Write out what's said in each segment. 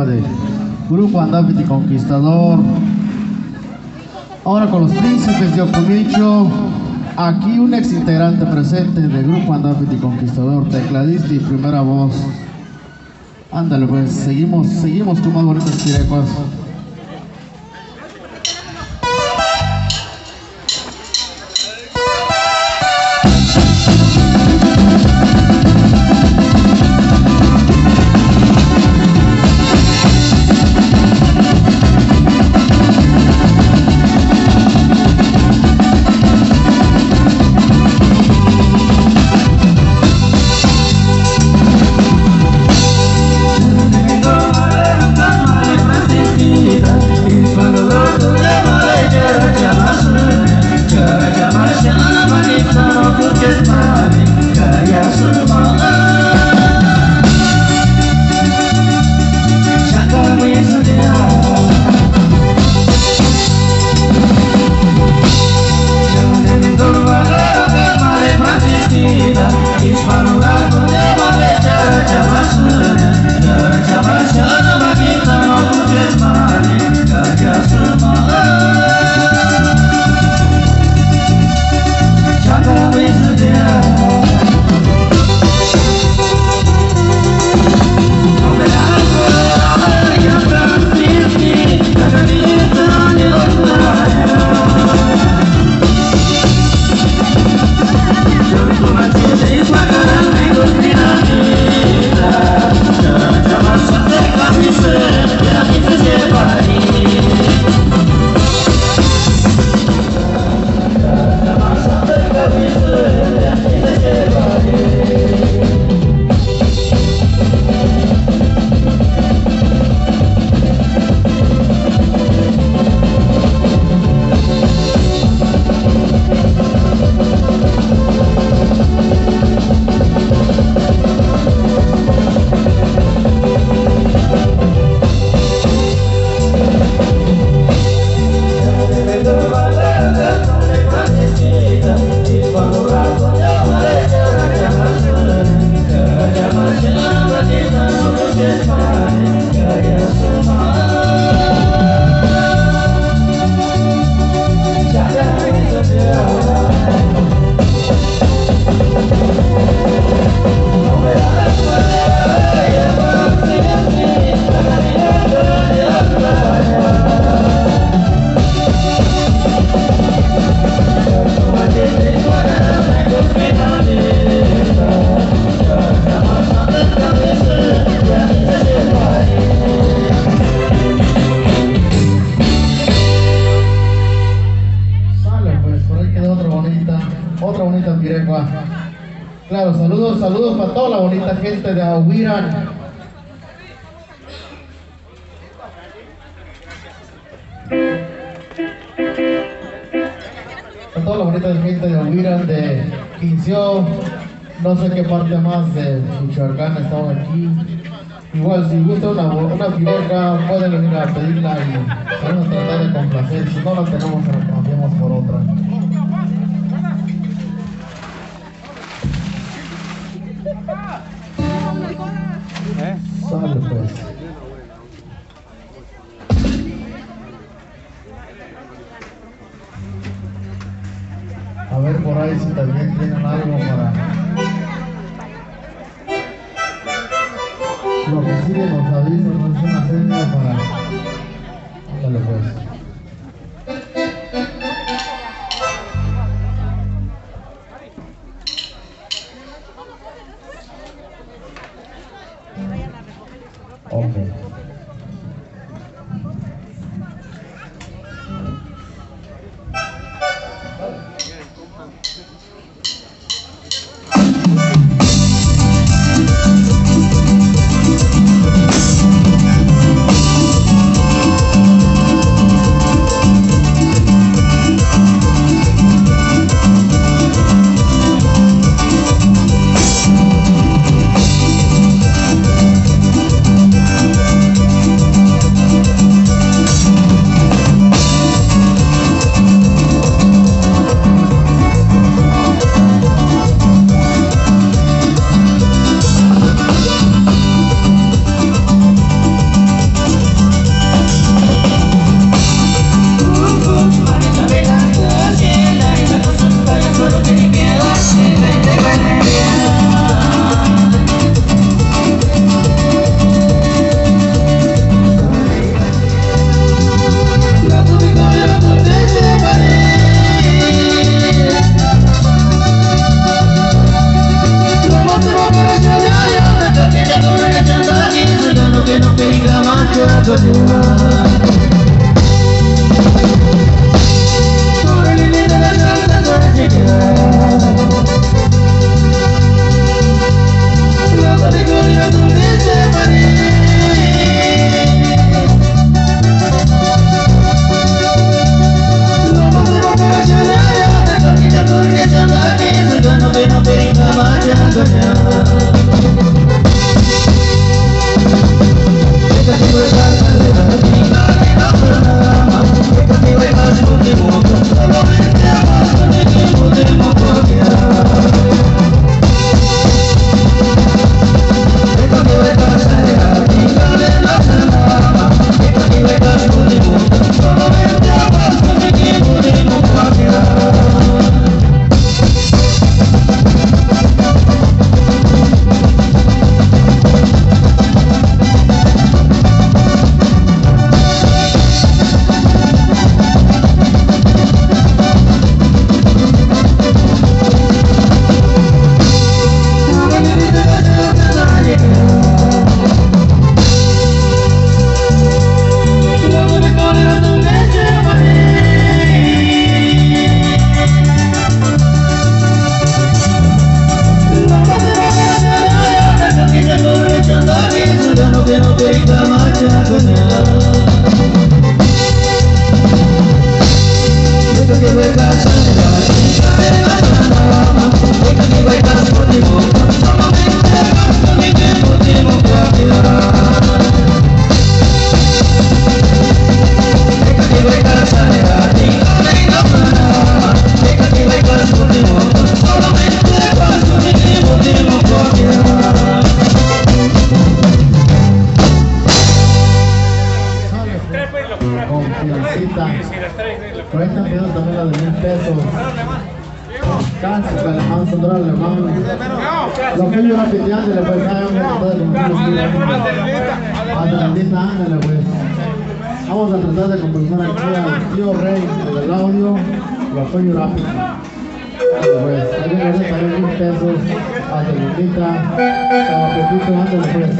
De Grupo Andafiti Conquistador. Ahora con los Príncipes de Ocomicho. Aquí un ex integrante presente del Grupo Andafiti Conquistador, tecladista y primera voz. Ándale pues, seguimos con más bonitas pirecuas. saludos para toda la bonita gente de Ahuirán. A toda la bonita gente de Ahuirán, de Quinció, no sé qué parte más de Michoacán estaba aquí. Igual si gusta una piroca, pueden venir a pedirla y vamos a tratar de complacer. Si no la tenemos, se la cambiamos por otra. Sale pues. A ver por ahí si también tienen algo para... Lo que sigue nos avisa, no es una seña para... Ándale pues. Ok. Vamos a tratar de conversar aquí al tío Rey del audio y apoyo rápido. Pues, ahí me viene también 1,000 pesos a Segundita, a Pepito, ándale pues.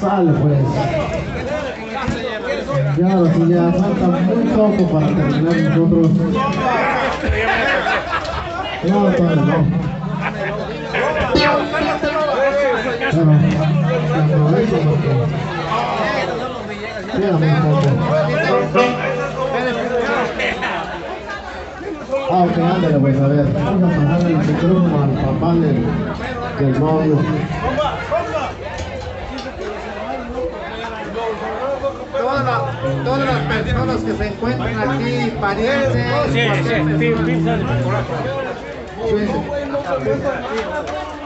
Sale pues. Ya, sí, ya falta muy poco para terminar nosotros. No, todavía no. Bueno, aprovecho porque queda muy poco. Ok, ándale pues, a ver, vamos a pasar el micrófono al papá del novio. Todas las personas que se encuentran aquí, parientes,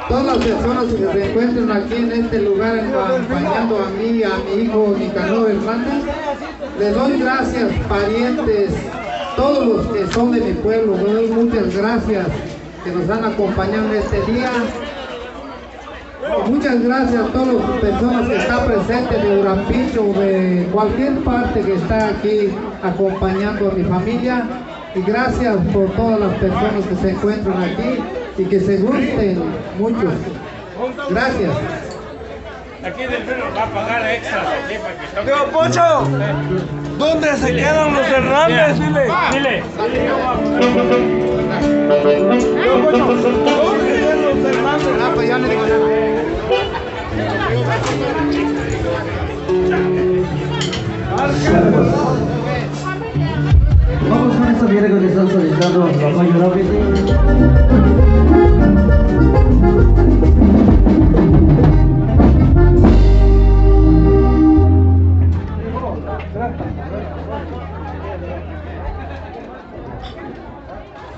todas las personas que se encuentran aquí en este lugar acompañando a mí, a mi hijo Nicanor Hernández, les doy gracias, parientes, todos los que son de mi pueblo, les doy muchas gracias que nos han acompañado en este día. Muchas gracias a todas las personas que están presentes de Urapicho, de cualquier parte que está aquí acompañando a mi familia, y gracias por todas las personas que se encuentran aquí y que se gusten mucho. Gracias. Aquí del freno va a pagar extra. Digo, Pocho, ¿dónde se quedan los Hernández? Dile. Digo, Pocho, ¿dónde quedan los Hernández? Ah, pues ya le digo nada. Vamos con esta viene que están solicitando los apoyos rápidos.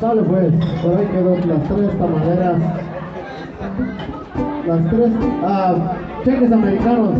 Sale pues, por ahí quedó las tres tamaderas. Las tres cheques americanos.